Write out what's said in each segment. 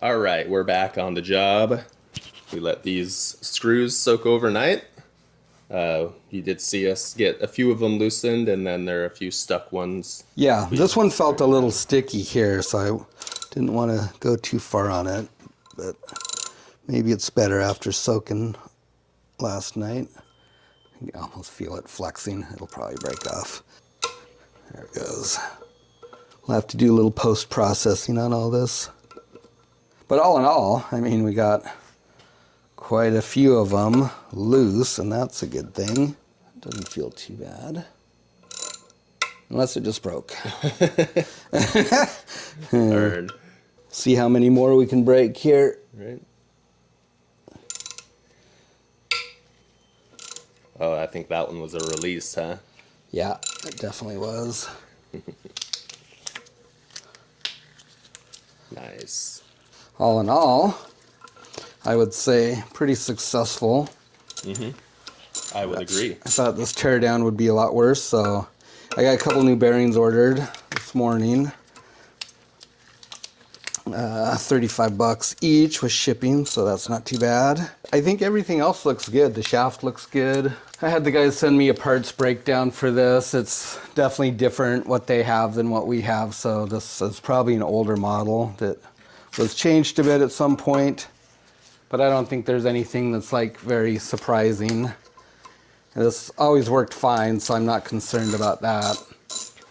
All right, we're back on the job. We let these screws soak overnight. You did see us get a few of them loosened, and then there are a few stuck ones. Yeah, this one felt a little sticky here, so I didn't want to go too far on it, but maybe it's better after soaking last night. You can almost feel it flexing. It'll probably break off. There it goes. We'll have to do a little post-processing on all this. But all in all, I mean, we got quite a few of them loose, and that's a good thing. Doesn't feel too bad. Unless it just broke. Darn. See how many more we can break here. Right. Oh, I think that one was a release, huh? Yeah, it definitely was. Nice. All in all, I would say pretty successful. I would agree. I thought this teardown would be a lot worse, so I got a couple new bearings ordered this morning. $35 each with shipping, so that's not too bad. I think everything else looks good. The shaft looks good. I had the guys send me a parts breakdown for this. It's definitely different what they have than what we have, so this is probably an older model that was changed a bit at some point, but I don't think there's anything that's like very surprising. This always worked fine, so I'm not concerned about that.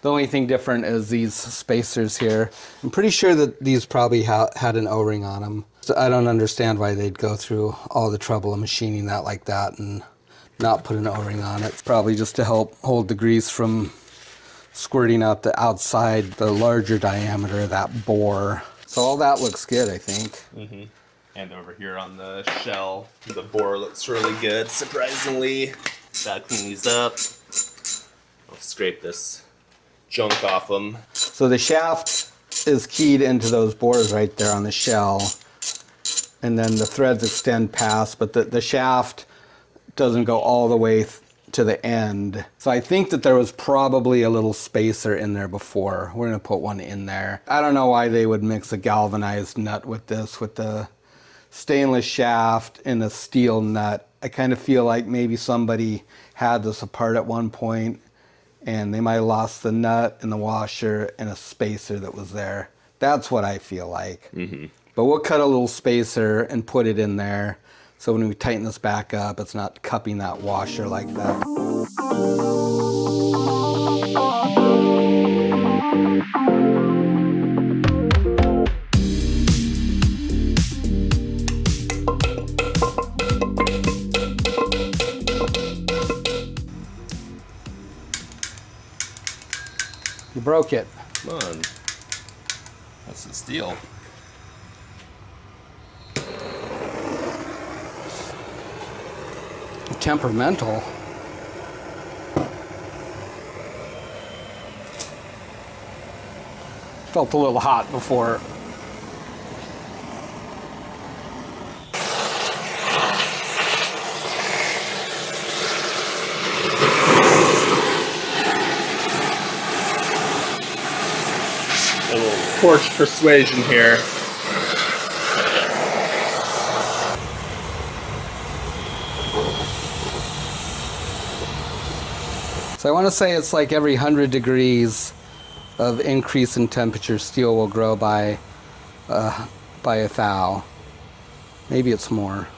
The only thing different is these spacers here. I'm pretty sure that these probably had an O-ring on them. So I don't understand why they'd go through all the trouble of machining that like that and not put an O-ring on it. It's probably just to help hold the grease from squirting out the outside, the larger diameter of that bore. So all that looks good, I think. And over here on the shell, the bore looks really good, surprisingly. Gotta clean these up. I'll scrape this junk off them. So the shaft is keyed into those bores right there on the shell, and then the threads extend past, but the shaft doesn't go all the way to the end. So I think that there was probably a little spacer in there before. We're gonna put one in there. I don't know why they would mix a galvanized nut with this, with the stainless shaft and a steel nut. I kind of feel like maybe somebody had this apart at one point and they might have lost the nut and the washer and a spacer that was there. That's what I feel like. But we'll cut a little spacer and put it in there, so when we tighten this back up, it's not cupping that washer like that. You broke it. Come on. That's the steel. Temperamental. Felt a little hot before. A little torch persuasion here. So I want to say it's like every 100 degrees of increase in temperature, steel will grow by a thou. Maybe it's more.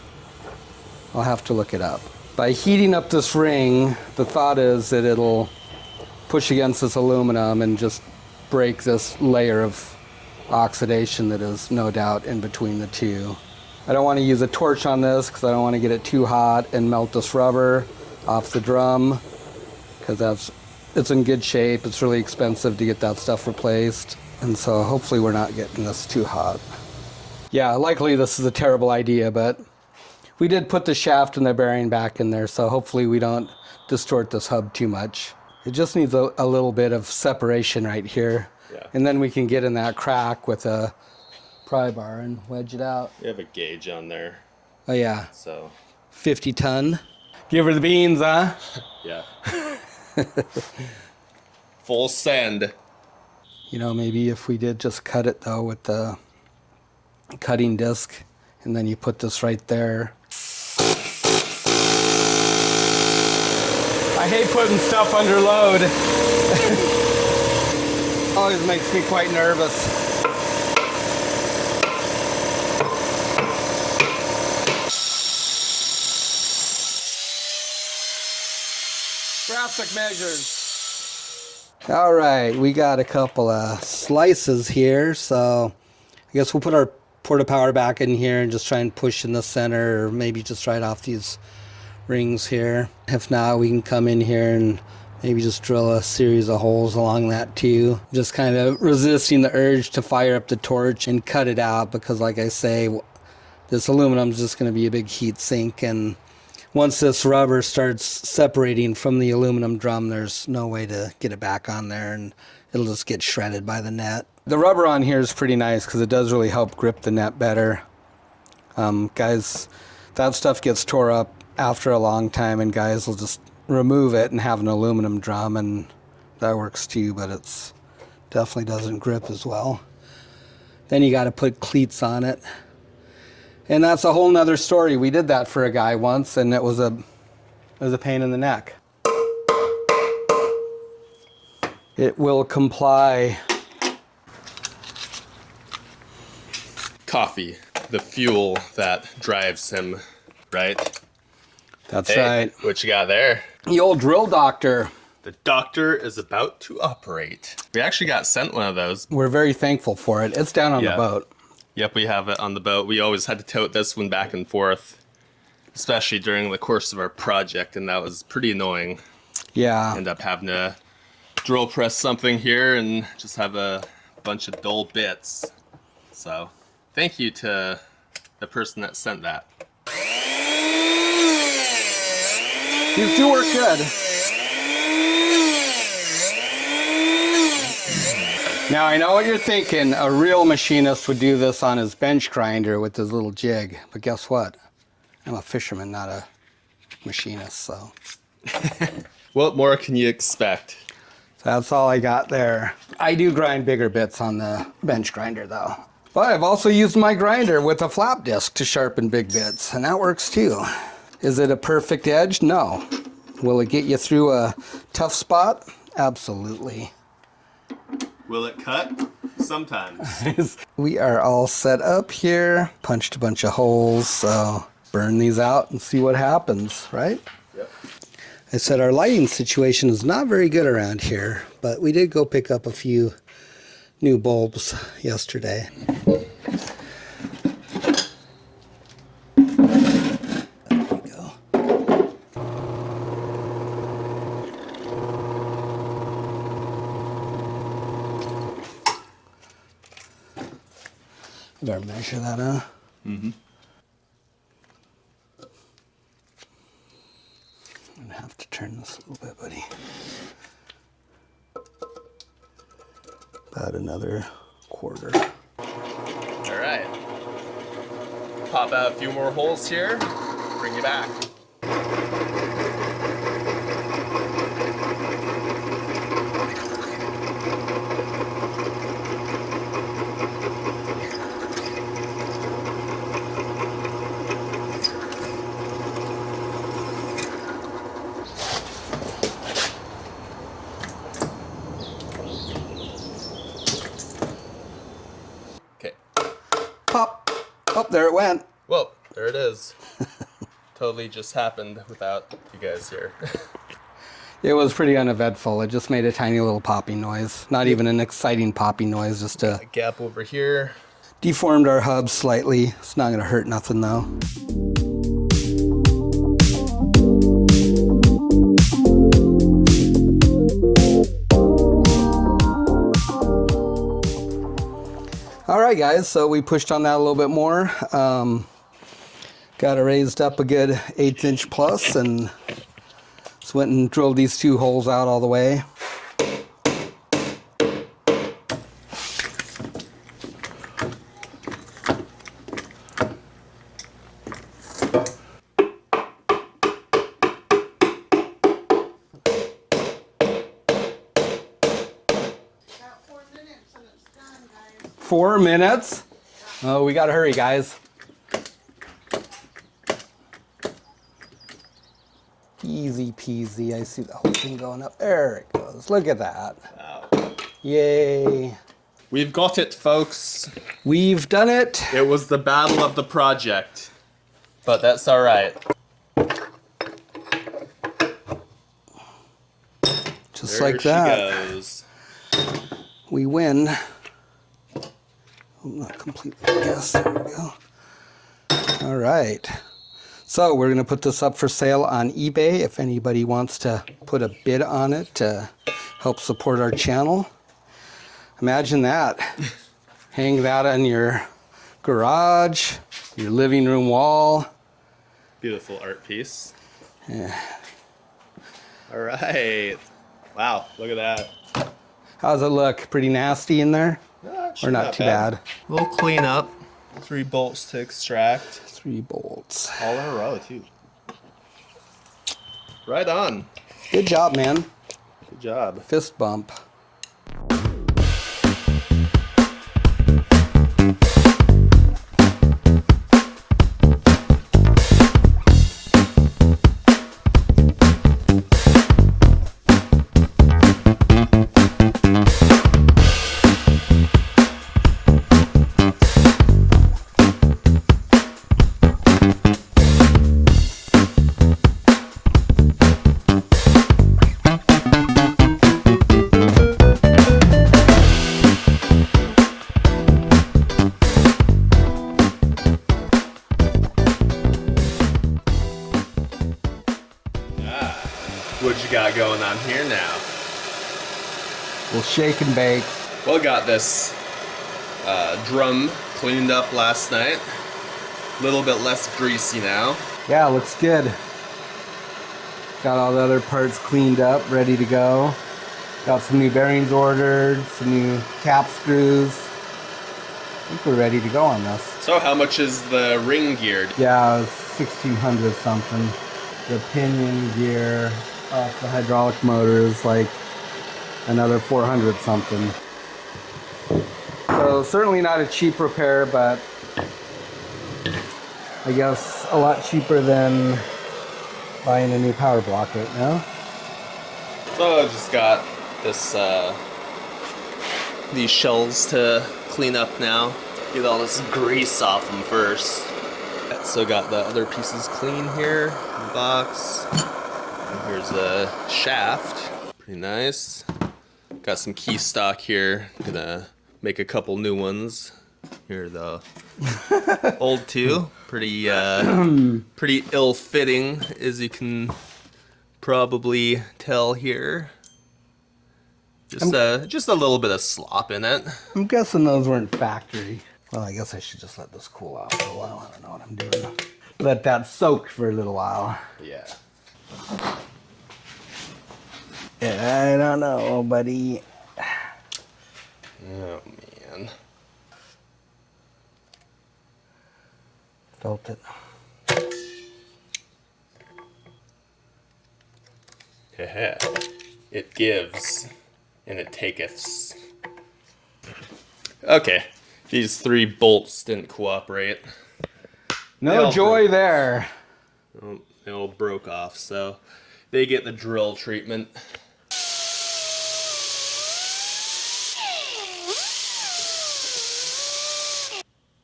I'll have to look it up. By heating up this ring, the thought is that it'll push against this aluminum and just break this layer of oxidation that is no doubt in between the two. I don't want to use a torch on this because I don't want to get it too hot and melt this rubber off the drum, because it's in good shape. It's really expensive to get that stuff replaced, and so hopefully we're not getting this too hot. Yeah, likely this is a terrible idea, but we did put the shaft and the bearing back in there, so hopefully we don't distort this hub too much. It just needs a little bit of separation right here, and then we can get in that crack with a pry bar and wedge it out. We have a gauge on there. Oh yeah, So 50 ton. Give her the beans, huh? yeah. Full send. You know, maybe if we did just cut it though with the cutting disc, and then you put this right there. I hate putting stuff under load. Always makes me quite nervous. Graphic measures. All right, we got a couple of slices here, so I guess we'll put our porta power back in here and just try and push in the center, or maybe just right off these rings here. If not, we can come in here and maybe just drill a series of holes along that too. Just kind of resisting the urge to fire up the torch and cut it out, because like I say, this aluminum is just going to be a big heat sink, and once this rubber starts separating from the aluminum drum, there's no way to get it back on there, and it'll just get shredded by the net. The rubber on here is pretty nice because it does really help grip the net better. Guys, that stuff gets tore up after a long time, and guys will just remove it and have an aluminum drum, and that works too, but it's definitely doesn't grip as well. Then you got to put cleats on it. And that's a whole nother story. We did that for a guy once, and it was a pain in the neck. It will comply. Coffee, the fuel that drives him, right? That's right. What you got there? The old drill doctor. The doctor is about to operate. We actually got sent one of those. We're very thankful for it. It's down on the boat. Yep, we have it on the boat. We always had to tote this one back and forth, especially during the course of our project, and that was pretty annoying. Yeah. End up having to drill press something here and just have a bunch of dull bits. So, thank you to the person that sent that. These do work good. Now, I know what you're thinking. A real machinist would do this on his bench grinder with his little jig. But guess what? I'm a fisherman, not a machinist, so. What more can you expect? So that's all I got there. I do grind bigger bits on the bench grinder, though. But I've also used my grinder with a flap disc to sharpen big bits, and that works too. Is it a perfect edge? No. Will it get you through a tough spot? Absolutely. Will it cut? Sometimes. We are all set up here. Punched a bunch of holes, so burn these out and see what happens, right? Yep. I said our lighting situation is not very good around here, but we did go pick up a few new bulbs yesterday. Better measure that, huh? Mm-hmm. I'm gonna have to turn this a little bit, buddy. About another quarter. All right. Pop out a few more holes here. Bring you back. Pop! Oh, there it went. Whoa, there it is. Totally just happened without you guys here. It was pretty uneventful. It just made a tiny little popping noise. Not even an exciting popping noise, just A gap over here. deformed our hub slightly. It's not gonna hurt nothing though. All right, guys, so we pushed on that a little bit more. Got it raised up a good 1/8 inch plus, and just went and drilled these two holes out all the way. 4 minutes? Oh, we gotta hurry, guys. Easy peasy. I see the whole thing going up. There it goes. Look at that. Wow. Yay. We've got it, folks. We've done it. It was the battle of the project. But that's all right. Just there like that. She goes. We win. I'm not completely guessed. There we go. All right. So we're going to put this up for sale on eBay if anybody wants to put a bid on it to help support our channel. Imagine that. Hang that on your garage, your living room wall. Beautiful art piece. Yeah. All right. Wow, look at that. How's it look? Pretty nasty in there? Actually, Or not too bad? A little clean up. 3 bolts to extract. 3 bolts. All in a row, too. Right on. Good job, man. Good job. Fist bump. What you got going on here now? We'll shake and bake. Well, got this drum cleaned up last night. A little bit less greasy now. Yeah, looks good. Got all the other parts cleaned up, ready to go. Got some new bearings ordered, some new cap screws. I think we're ready to go on this. So how much is the ring geared? Yeah, it was 1600 something. The pinion gear, the hydraulic motor is like another 400 something. So certainly not a cheap repair, but I guess a lot cheaper than buying a new power block right now. So I just got this these shells to clean up now. Get all this grease off them first. So got the other pieces clean here in the box. And here's a shaft. Pretty nice. Got some key stock here. Gonna make a couple new ones. Here are the old two. Pretty pretty ill-fitting, as you can probably tell here. Just a little bit of slop in it. I'm guessing those weren't factory. Well, I guess I should just let this cool off for a while. I don't know what I'm doing. Let that soak for a little while. Yeah. Yeah, I don't know, buddy. Oh man. Felt it. Yeah. It gives and it taketh. Okay. These 3 bolts didn't cooperate. No joy there. Oh, they all broke off, so they get the drill treatment.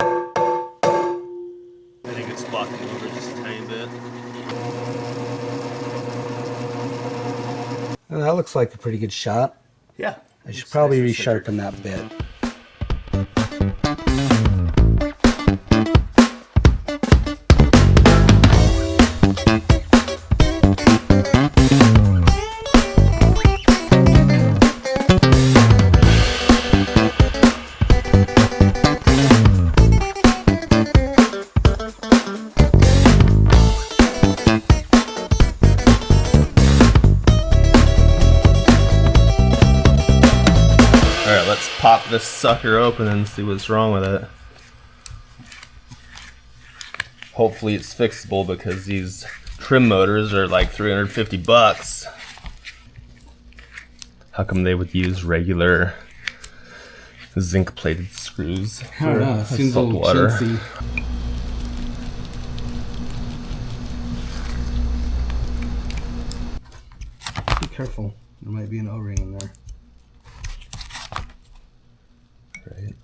I think it's locking over just a tiny bit. Well, that looks like a pretty good shot. Yeah. I should probably resharpen that bit. Alright, let's pop this sucker open and see what's wrong with it. Hopefully it's fixable because these trim motors are like 350 bucks. How come they would use regular zinc plated screws? screws. I don't know, it seems a little chintzy. Be careful, there might be an O-ring in there. Right.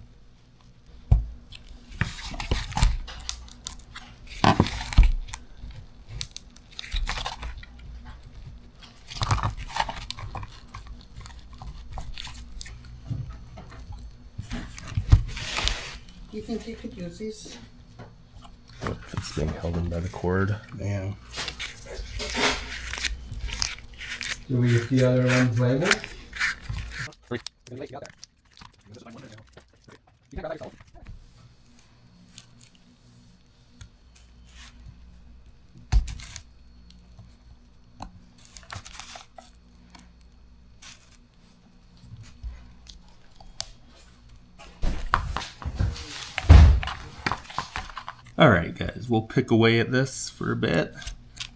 Do you think you could use these? What if it's being held in by the cord? Yeah. Do we get the other ones labeled? Alright guys, we'll pick away at this for a bit.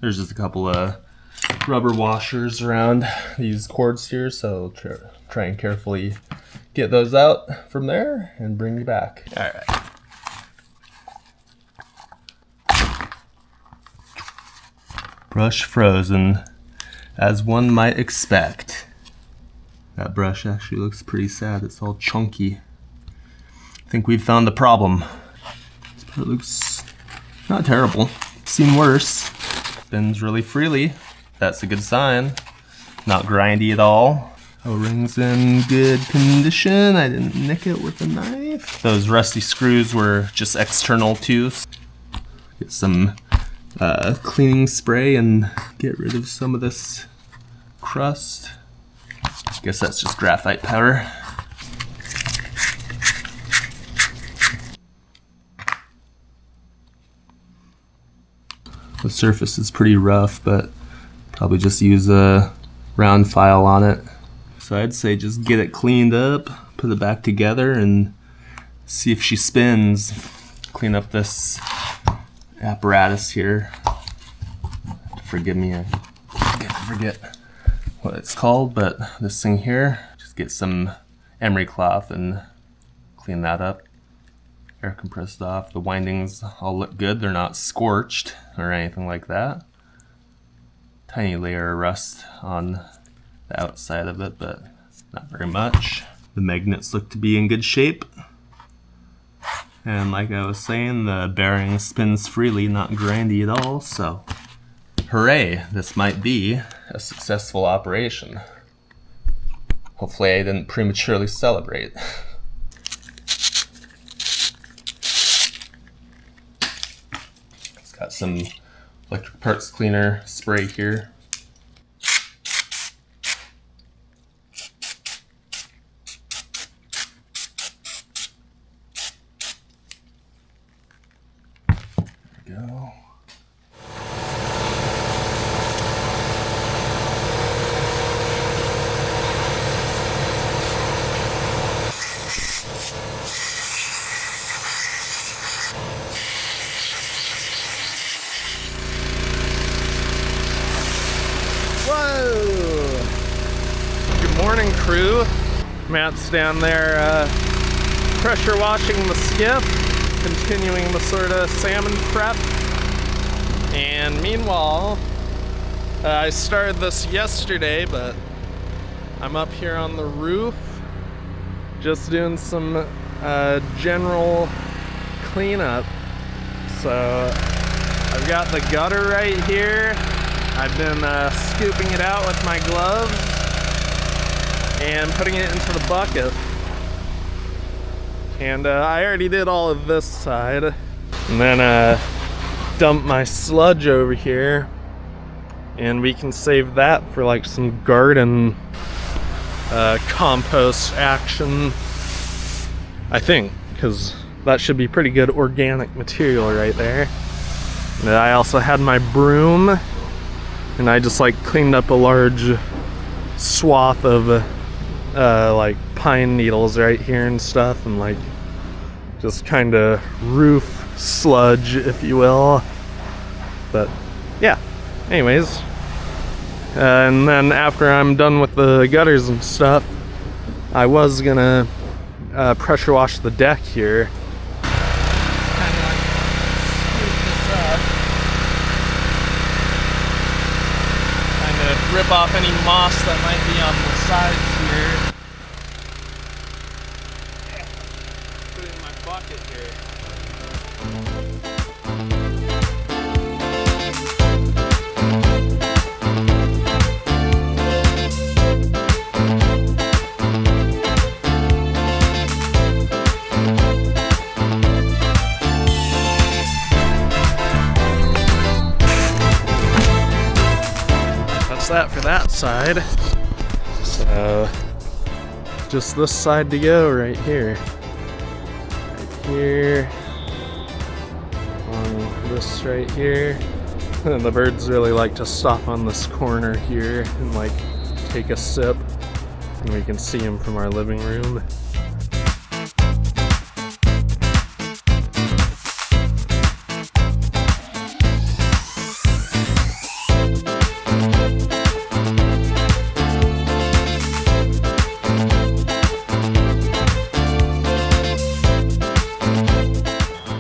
There's just a couple of rubber washers around these cords here, so try and carefully get those out from there and bring you back. Alright. Brush frozen, as one might expect. That brush actually looks pretty sad, it's all chunky. I think we've found the problem. It looks not terrible. Seen worse. Spins really freely. That's a good sign. Not grindy at all. O-ring's in good condition. I didn't nick it with a knife. Those rusty screws were just external too. Get some cleaning spray and get rid of some of this crust. Guess that's just graphite powder. The surface is pretty rough, but probably just use a round file on it. So I'd say just get it cleaned up, put it back together, and see if she spins. Clean up this apparatus here. Forgive me, I forget what it's called, but this thing here, just get some emery cloth and clean that up. Air compressed off. The windings all look good. They're not scorched or anything like that. Tiny layer of rust on the outside of it, but not very much. The magnets look to be in good shape. And like I was saying, the bearing spins freely, not grindy at all, so hooray, this might be a successful operation. Hopefully I didn't prematurely celebrate. Got some electric parts cleaner spray here. There we go. Morning crew. Matt's down there pressure washing the skiff, continuing the sort of salmon prep. And meanwhile, I started this yesterday, but I'm up here on the roof just doing some general cleanup. So I've got the gutter right here. I've been scooping it out with my gloves and putting it into the bucket. And I already did all of this side. And then dump my sludge over here. And we can save that for like some garden compost action, I think, because that should be pretty good organic material right there. And I also had my broom, and I just like cleaned up a large swath of like pine needles right here and stuff, and like just kind of roof sludge, if you will. But yeah, anyways, and then after I'm done with the gutters and stuff, I was gonna pressure wash the deck here. Kind of like scoop this up. Kind of rip off any moss that might be on the sides here. Put it in my bucket here. That for that side. So just this side to go right here. Right here. On this right here. And the birds really like to stop on this corner here and like take a sip. And we can see them from our living room.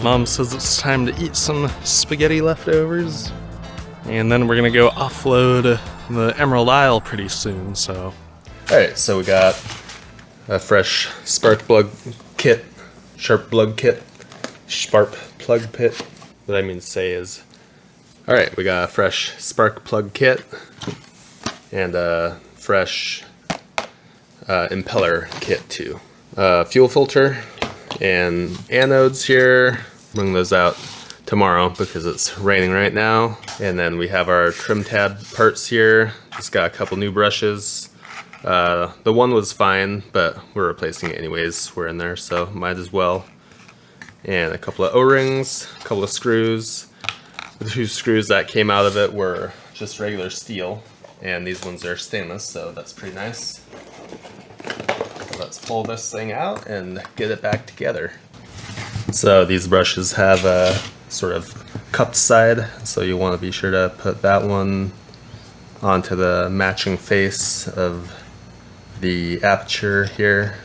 Mom says it's time to eat some spaghetti leftovers, and then we're gonna go offload the Emerald Isle pretty soon, so. Alright, so we got a fresh spark plug kit, spark plug pit. What I mean to say is, alright, we got a fresh spark plug kit and a fresh impeller kit too. Fuel filter and anodes here. Bring those out tomorrow because it's raining right now. And then we have our trim tab parts here. Just got a couple new brushes. The one was fine, but we're replacing it anyways. We're in there, so might as well. And a couple of O-rings, a couple of screws. The 2 screws that came out of it were just regular steel, and these ones are stainless, so that's pretty nice. So let's pull this thing out and get it back together. So these brushes have a sort of cupped side, so you want to be sure to put that one onto the matching face of the aperture here.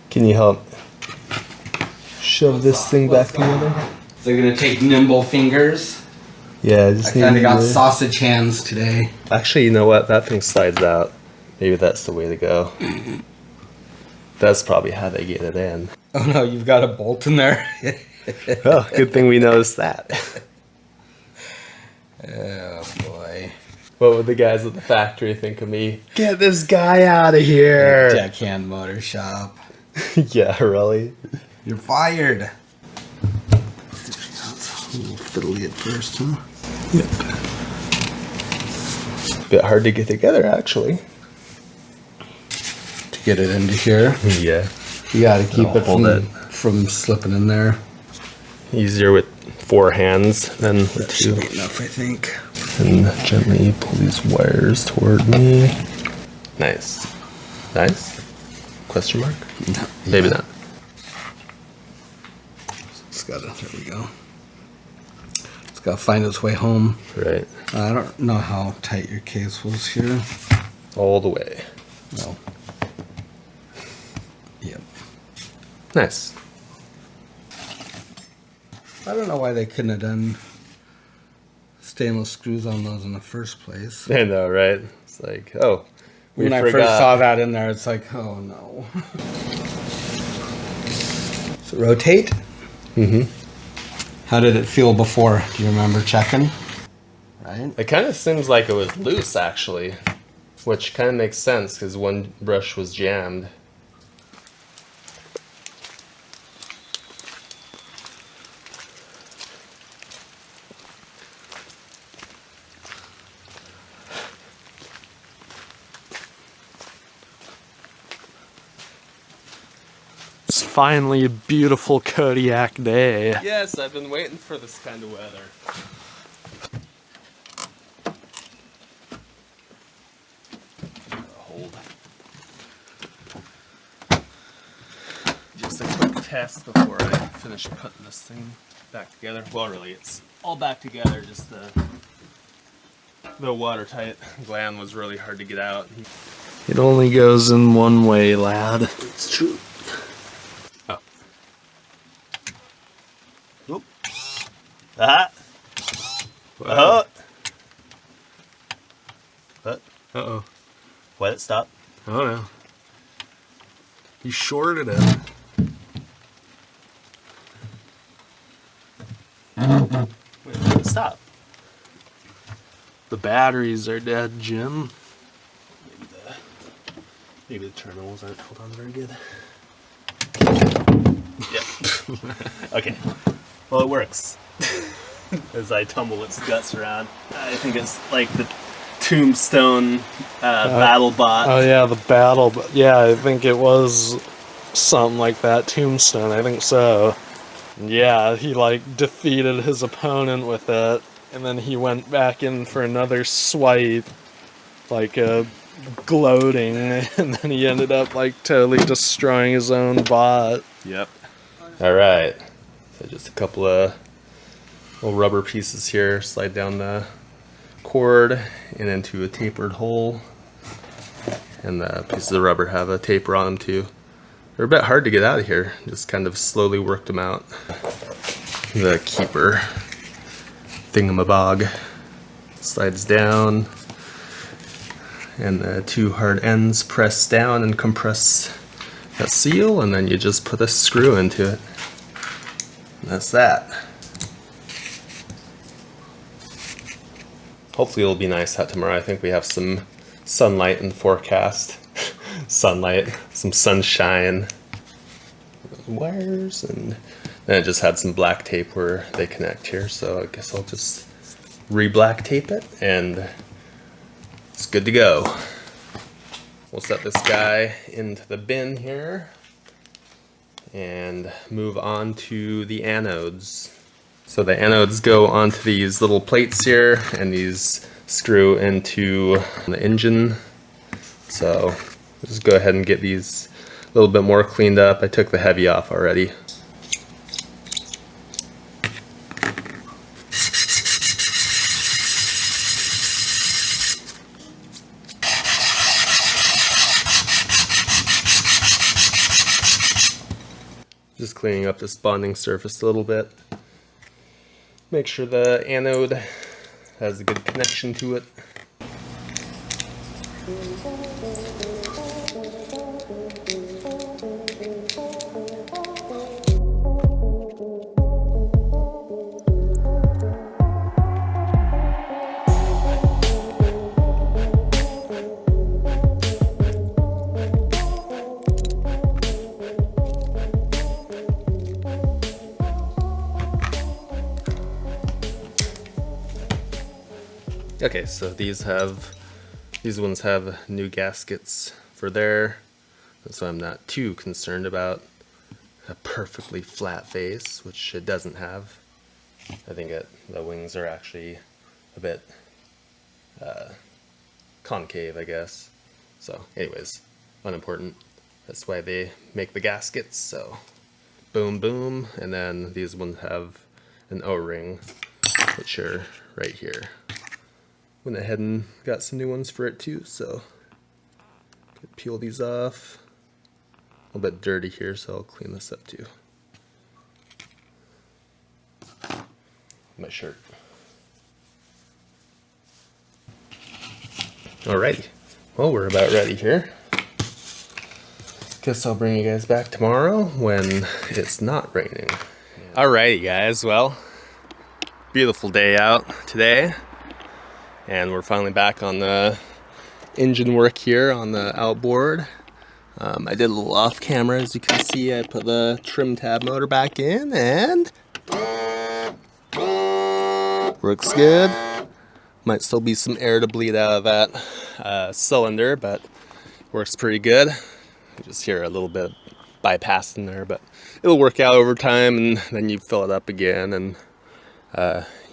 Can you help shove this thing back together? They're gonna take nimble fingers. Yeah, I just kind of got sausage hands today. Actually, you know what? That thing slides out. Maybe that's the way to go. That's probably how they get it in. Oh no, you've got a bolt in there. Oh, good thing we noticed that. Oh boy. What would the guys at the factory think of me? Get this guy out of here! Deckhand Motor Shop. Yeah, really? You're fired. A little fiddly at first, huh? Yep. Bit hard to get together, actually. To get it into here. Yeah. You gotta keep it from slipping in there. Easier with 4 hands than with 2. Should be enough, I think. And gently pull these wires toward me. Nice. Nice? Question mark? No, Maybe not. It's gotta, there we go. It's gotta find its way home. Right. I don't know how tight your case was here. All the way. No. Yep. Nice. I don't know why they couldn't have done stainless screws on those in the first place. I know, right? It's like, oh, we when forgot. I first saw that in there, it's like, oh no. So rotate. Mm-hmm. How did it feel before? Do you remember checking? Right? It kind of seems like it was loose, actually, which kind of makes sense because one brush was jammed. It's finally a beautiful Kodiak day. Yes, I've been waiting for this kind of weather. Hold. Just a quick test before I finish putting this thing back together. Well, really, it's all back together. Just the watertight gland was really hard to get out. It only goes in one way, lad. It's true. Oh. Oop. That. Wow. What? Uh-oh. What? Stop. I don't know. You shorted it. Wait, stop. The batteries are dead, Jim. Maybe the terminals aren't held on very good. Yep. Okay. Well, it works. As I tumble its guts around. I think it's like the Tombstone battle bot. Oh yeah, the battle. Yeah, I think it was something like that. Tombstone, I think so. Yeah, he like defeated his opponent with it, and then he went back in for another swipe, like gloating, and then he ended up like totally destroying his own bot. Yep. All right. So just a couple of little rubber pieces here. Slide down the cord and into a tapered hole. And the pieces of rubber have a taper on them too. They're a bit hard to get out of here. Just kind of slowly worked them out. The keeper thingamabog slides down, and the two hard ends press down and compress that seal, and then you just put a screw into it. And that's that. Hopefully it'll be nice out tomorrow. I think we have some sunlight in the forecast. Sunlight, some sunshine, wires, and then it just had some black tape where they connect here, so I guess I'll just re-black tape it and it's good to go. We'll set this guy into the bin here and move on to the anodes. So the anodes go onto these little plates here, and these screw into the engine. So just go ahead and get these a little bit more cleaned up. I took the heavy off already. Just cleaning up this bonding surface a little bit. Make sure the anode has a good connection to it. Okay, so these ones have new gaskets for there, so I'm not too concerned about a perfectly flat face, which it doesn't have. I think the wings are actually a bit concave, I guess. So anyways, unimportant. That's why they make the gaskets, so boom boom, and then these ones have an O-ring, which are right here. Went ahead and got some new ones for it too, so peel these off. A little bit dirty here, so I'll clean this up too. My shirt. Alrighty, well, we're about ready here. Guess I'll bring you guys back tomorrow when it's not raining. Alrighty guys, well, beautiful day out today. And we're finally back on the engine work here on the Outboard. I did a little off camera, as you can see. I put the trim tab motor back in and works good. Might still be some air to bleed out of that cylinder, but works pretty good. You just hear a little bit of bypassing there, but it'll work out over time, and then you fill it up again, and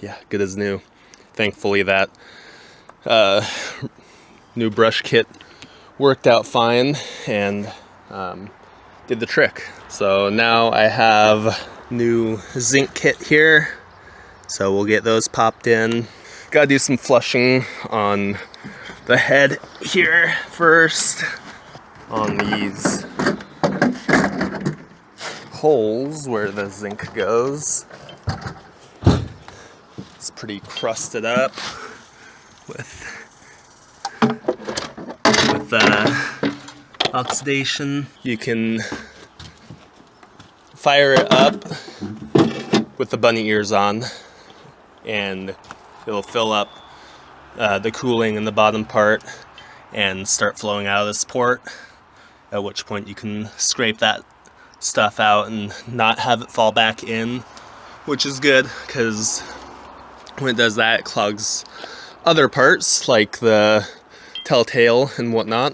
yeah, good as new. Thankfully that new brush kit worked out fine and did the trick. So now I have new Zinc kit here, So we'll get those popped in. Gotta do some flushing on the head here first. On these holes where the zinc goes. It's pretty crusted up with oxidation. You can fire it up with the bunny ears on and it'll fill up the cooling in the bottom part and start flowing out of this port, at which point you can scrape that stuff out and not have it fall back in, which is good because when it does that, it clogs other parts like the telltale and whatnot.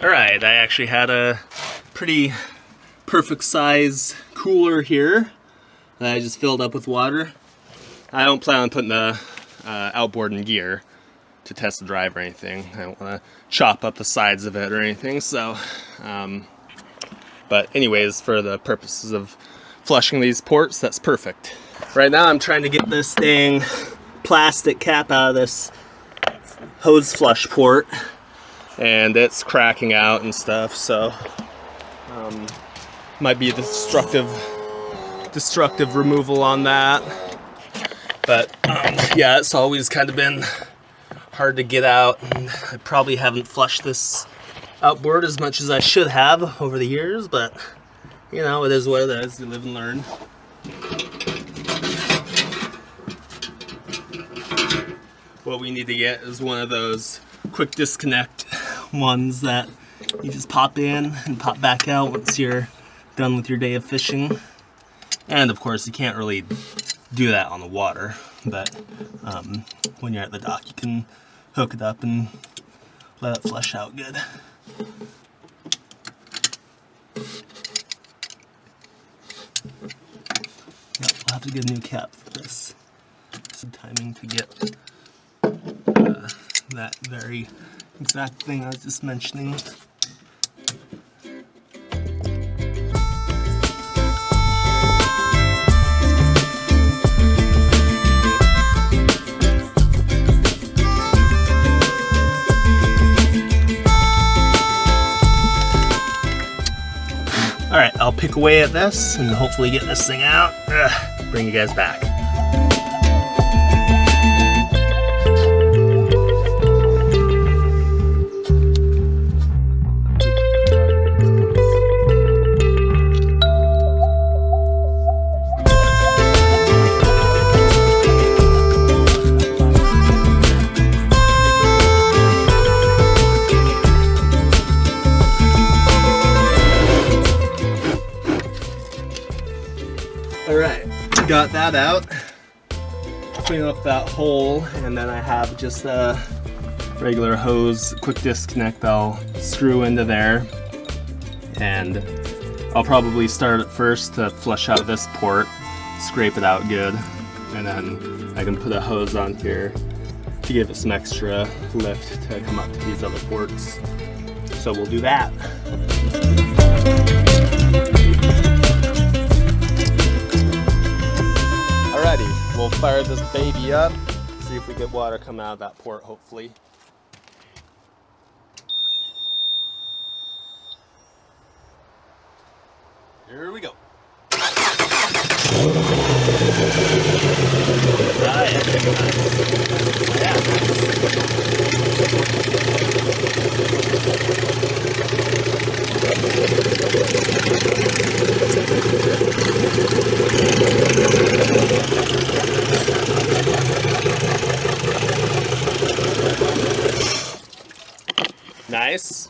Alright, I actually had a pretty perfect size cooler here that I just filled up with water. I don't plan on putting the outboard in gear to test the drive or anything. I don't want to chop up the sides of it or anything, so but anyways, for the purposes of flushing these ports, that's perfect. Right now I'm trying to get this dang plastic cap out of this hose flush port, and it's cracking out and stuff, so might be a destructive removal on that. But yeah, it's always kind of been hard to get out, and I probably haven't flushed this outboard as much as I should have over the years, but you know, it is what it is. You live and learn. What we need to get is one of those quick disconnect ones that you just pop in and pop back out once you're done with your day of fishing. And of course, you can't really do that on the water, but when you're at the dock, you can hook it up and let it flush out good. Yep, we'll have to get a new cap for this. Some timing to get that very exact thing I was just mentioning. Alright, I'll pick away at this and hopefully get this thing out. Bring you guys back. Alright, got that out. Clean up that hole, and then I have just a regular hose, quick disconnect I'll screw into there. And I'll probably start at first to flush out this port, scrape it out good, and then I can put a hose on here to give it some extra lift to come up to these other ports. So we'll do that. Alrighty, we'll fire this baby up, see if we get water coming out of that port, hopefully. Here we go. Nice.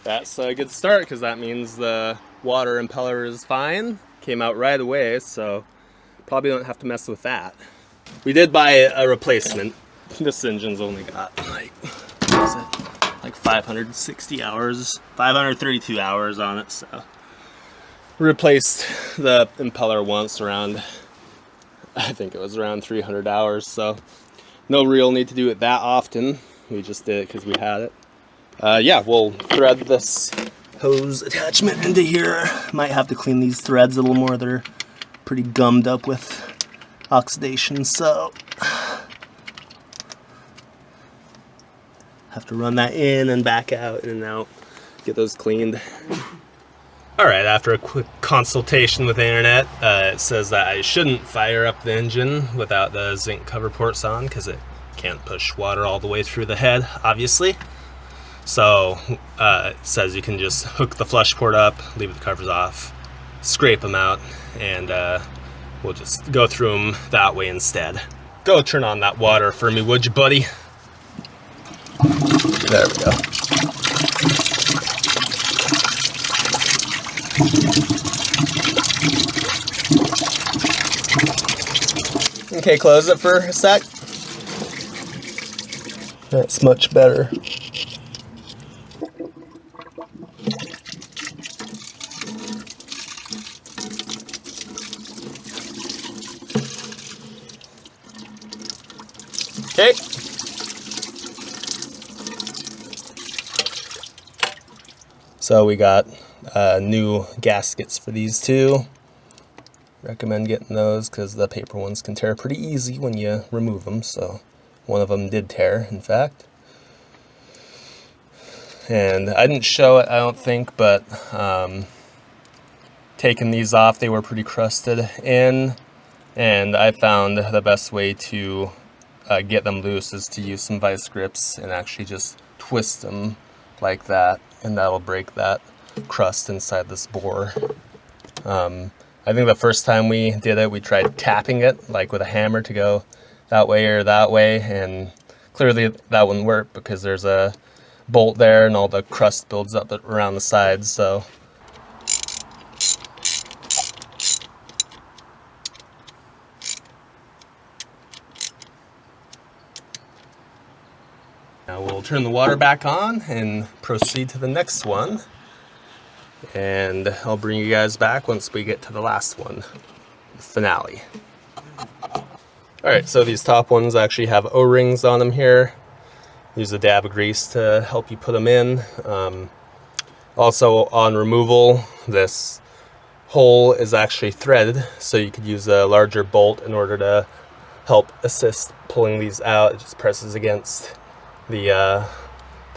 That's a good start because that means the water impeller is fine. Came out right away, so probably don't have to mess with that. We did buy a replacement. This engine's only got like, what is it? Like 560 hours, 532 hours on it, so. Replaced the impeller once around, I think it was around 300 hours, so no real need to do it that often. We just did it because we had it. Yeah, we'll thread this hose attachment into here. Might have to clean these threads a little more. They're pretty gummed up with oxidation, so have to run that in and back out, in and out, get those cleaned. Alright, after a quick consultation with the internet, it says that I shouldn't fire up the engine without the zinc cover ports on, because it can't push water all the way through the head, obviously. So it says you can just hook the flush port up, leave the covers off, scrape them out, and we'll just go through them that way instead. Go turn on that water for me, would you, buddy? There we go. Okay, close it for a sec. That's much better. Okay. So we got new gaskets for these two. Recommend getting those because the paper ones can tear pretty easy when you remove them. So one of them did tear, in fact. And I didn't show it, I don't think, but taking these off, they were pretty crusted in. And I found the best way to get them loose is to use some vice grips and actually just twist them like that, and that'll break that crust inside this bore. I think the first time we did it, we tried tapping it like with a hammer to go that way or that way, and clearly that wouldn't work because there's a bolt there and all the crust builds up around the sides. So now we'll turn the water back on and proceed to the next one. And I'll bring you guys back once we get to the last one, the finale. Alright, so these top ones actually have O-rings on them here. Use a dab of grease to help you put them in. Also on removal, this hole is actually threaded, so you could use a larger bolt in order to help assist pulling these out. It just presses against the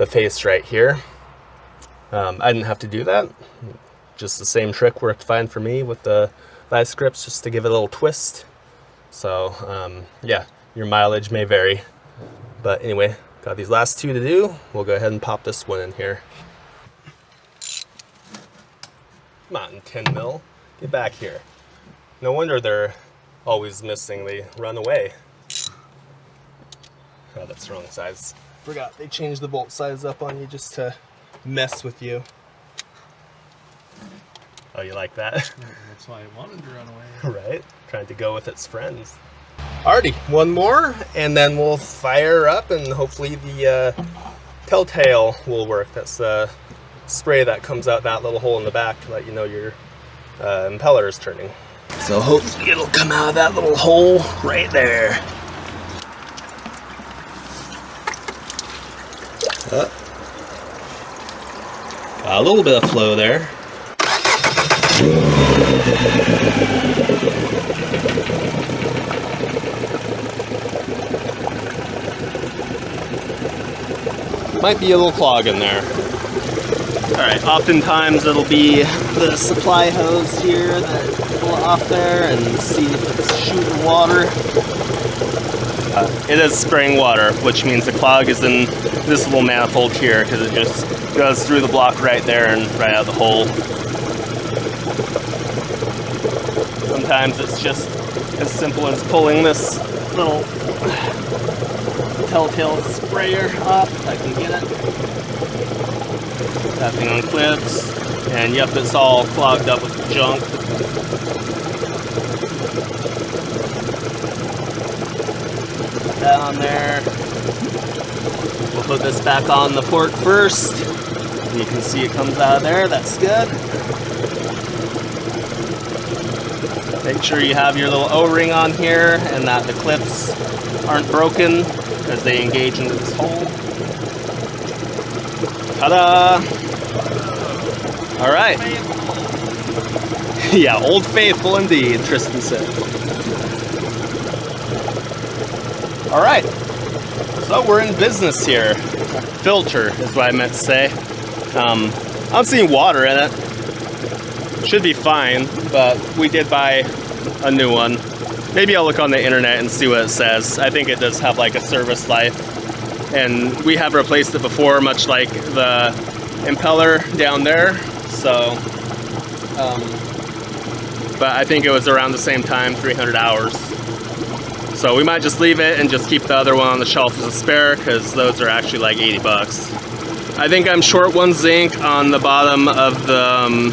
face right here. I didn't have to do that. Just the same trick worked fine for me with the vice grips, just to give it a little twist. So yeah, your mileage may vary. But anyway, got these last two to do. We'll go ahead and pop this one in here. Come on, 10 mil. Get back here. No wonder they're always missing. They run away. Oh, that's the wrong size. Forgot they changed the bolt size up on you just to mess with you. Oh, you like that? That's why I wanted to run away. Right? Trying to go with its friends. Alrighty, one more, and then we'll fire up, and hopefully the telltale will work. That's the spray that comes out that little hole in the back to let you know your impeller is turning. So hopefully it'll come out of that little hole right there. Got a little bit of flow there. Might be a little clog in there. Alright, oftentimes it'll be the supply hose here that pull it off there and see if it's shooting water. It is spraying water, which means the clog is in this little manifold here because it just goes through the block right there and right out of the hole. Sometimes it's just as simple as pulling this little telltale sprayer off if I can get it. Tapping on clips, and yep, it's all clogged up with junk. Put that on there. We'll put this back on the port first. You can see it comes out of there, that's good. Make sure you have your little O-ring on here and that the clips aren't broken because they engage into this hole. Ta-da! Alright. Yeah, Old Faithful indeed, Tristan said. All right, so we're in business here. Filter is what I meant to say. I'm seeing water in it. Should be fine, but we did buy a new one. Maybe I'll look on the internet and see what it says. I think it does have like a service life. And we have replaced it before, much like the impeller down there. So, but I think it was around the same time, 300 hours. So we might just leave it and just keep the other one on the shelf as a spare, because those are actually like 80 bucks. I think I'm short one zinc on the bottom of the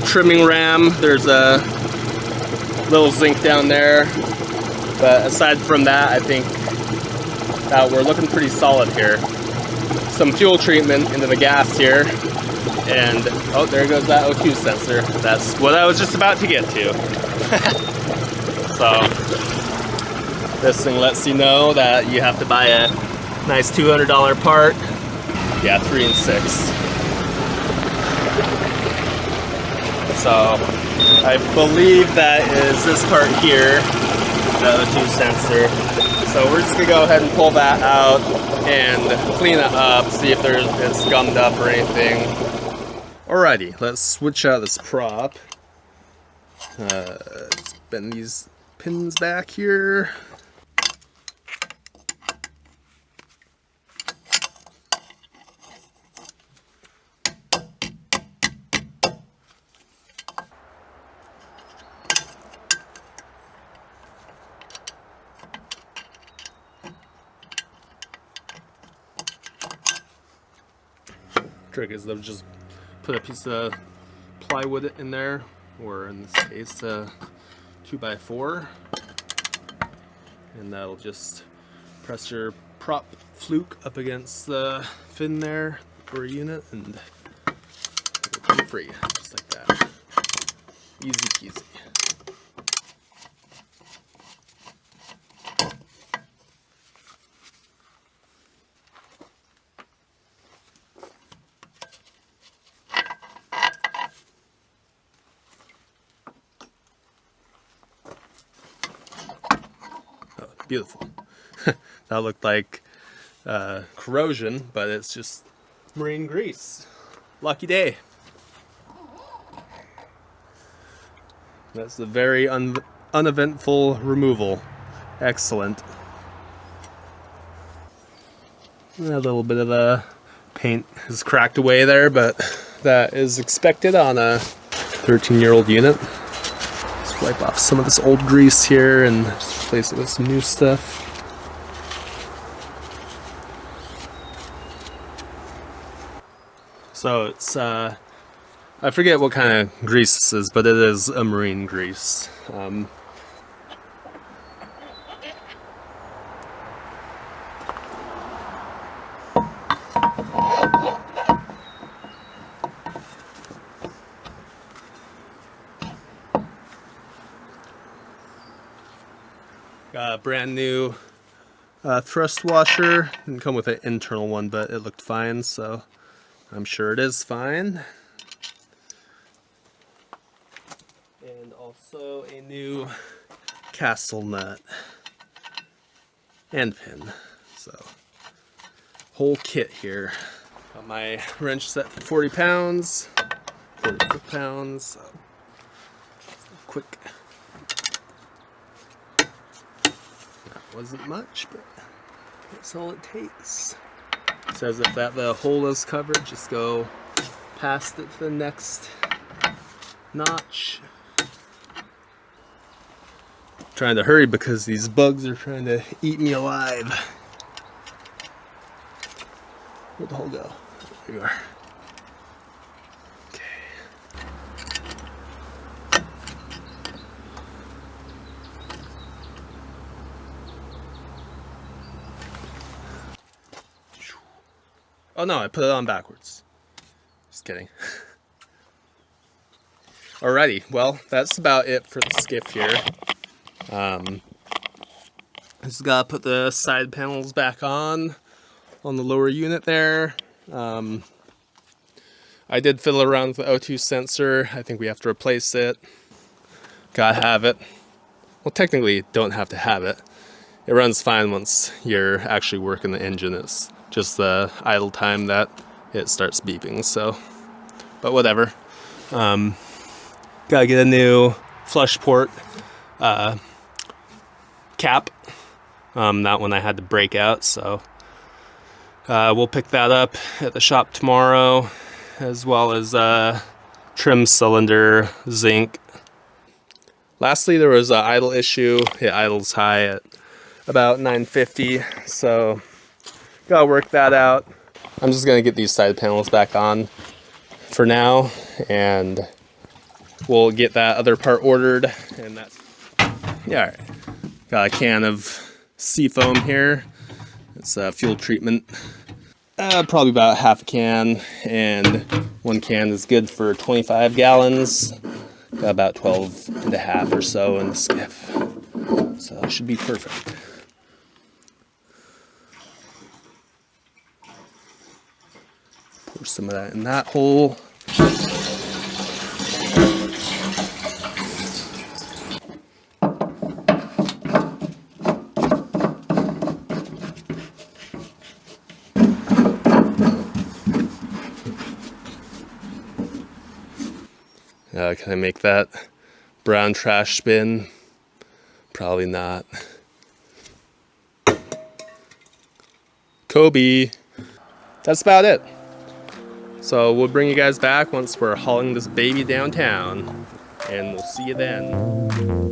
trimming ram. There's a little zinc down there. But aside from that, I think that we're looking pretty solid here. Some fuel treatment into the gas here. And, oh, there goes that O2 sensor. That's what I was just about to get to. So, this thing lets you know that you have to buy a nice $200 part. Yeah, 3 and 6. So, I believe that is this part here, the O2 sensor. So we're just gonna go ahead and pull that out and clean it up, see if it's gummed up or anything. Alrighty, let's switch out this prop. Let's bend these pins back here. Trick is they'll just put a piece of plywood in there, or in this case a 2x4, and that'll just press your prop fluke up against the fin there for a unit, and it'll be free, just like that. Easy peasy. Beautiful. That looked like corrosion, but it's just marine grease. Lucky day. That's a very uneventful removal. Excellent. A little bit of the paint is cracked away there, but that is expected on a 13-year-old unit. Let's wipe off some of this old grease here and just replace it with some new stuff. So it's, I forget what kind of grease this is, but it is a marine grease. Got a brand new thrust washer. Didn't come with an internal one, but it looked fine, so I'm sure it is fine. And also a new castle nut and pin. So, whole kit here. Got my wrench set for 40 pounds, 40 foot-pounds. So quick. Wasn't much, but that's all it takes. It says if the hole is covered, just go past it to the next notch. Trying to hurry because these bugs are trying to eat me alive. Where'd the hole go? There you are. Oh no, I put it on backwards. Just kidding. Alrighty, well, that's about it for the skiff here. Just gotta put the side panels back on the lower unit there. I did fiddle around with the O2 sensor. I think we have to replace it. Gotta have it. Well, technically, don't have to have it. it runs fine once you're actually working the engine. It's just the idle time that it starts beeping. So, but whatever. Gotta get a new flush port cap. That one I had to break out, so we'll pick that up at the shop tomorrow, as well as trim cylinder, zinc. Lastly, there was an idle issue. It idles high at about 950, so gotta work that out. I'm just gonna get these side panels back on for now, and we'll get that other part ordered. And that's, yeah, all right. Got a can of seafoam here. It's fuel treatment. Probably about half a can, and one can is good for 25 gallons. Got about 12 and a half or so in the Skiff, so it should be perfect. Pour some of that in that hole. Can I make that brown trash bin? Probably not. Kobe. That's about it. So we'll bring you guys back once we're hauling this baby downtown, and we'll see you then.